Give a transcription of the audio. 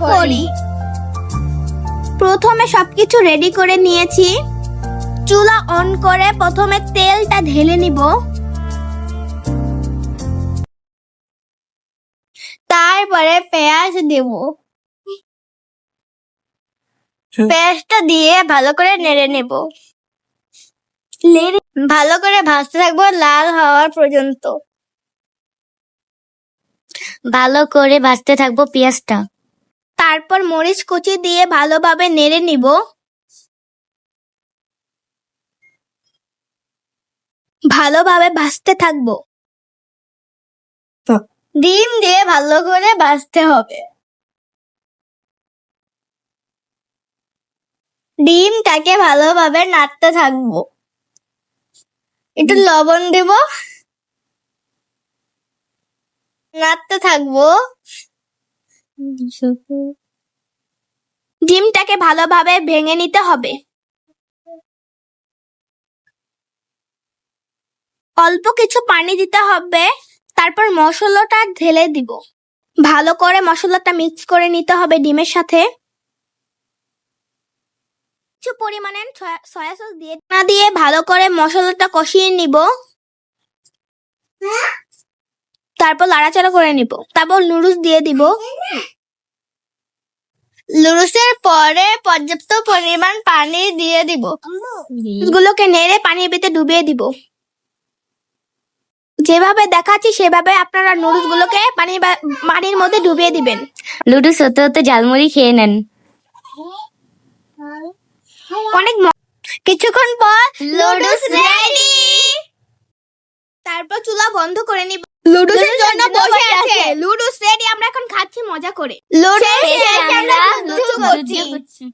করি। প্রথমে সবকিছু রেডি করে নিয়েছি। চুলা অন করে প্রথমে তেলটা ঢেলে নিব। তারপরে পেঁয়াজ দেব। পেঁয়াজটা দিয়ে ভালো করে নেড়ে নেব। ভালো করে ভাজতে থাকবো লাল হওয়ার পর্যন্ত। ভালো করে ভাজতে থাকবো পেঁয়াজটা। তারপর মরিচ কুচি দিয়ে ভালোভাবে নেড়ে নিব। ভালোভাবে ভাজতে থাকবো। ডিম দিয়ে ভালো করে ভাজতে হবে। ডিমটাকে ভালোভাবে নাড়তে থাকবো। একটু লবণ দেব। নাড়তে থাকবো। ডিমটাকে ভালোভাবে ভেঙে নিতে হবে। অল্প কিছু পানি দিতে হবে। তারপর মশলাটা ঢেলে দিব। ভালো করে মশলাটা মিক্স করে নিতে হবে ডিমের সাথে। কিছু পরিমাণে সয়া সস দিয়ে ভালো করে মশলাটা কষিয়ে নিব। তারপর নাড়াচাড়া করে নিব। তারপর নুডলস দিয়ে দিব। নুডলসের পরে পর্যাপ্ত পরিমাণ পানি দিয়ে দিব। গুলোকে নেড়ে পানির ভিতরে ডুবিয়ে দিব। যেভাবে দেখাচ্ছি সেভাবে আপনারা নুডলস গুলোকে পানির মধ্যে ডুবিয়ে দিবেন। লুডুস হতে হতে ঝালমুড়ি খেয়ে নেন। অনেক কিছুক্ষণ পর নুডলস রেডি। তারপর চুলা বন্ধ করে নিব। লুডুসের জন্য বসে আছে। লুডুস রেডি, আমরা এখন খাচ্ছি মজা করে। লুডুস শেষে আমরা লুচি করছি।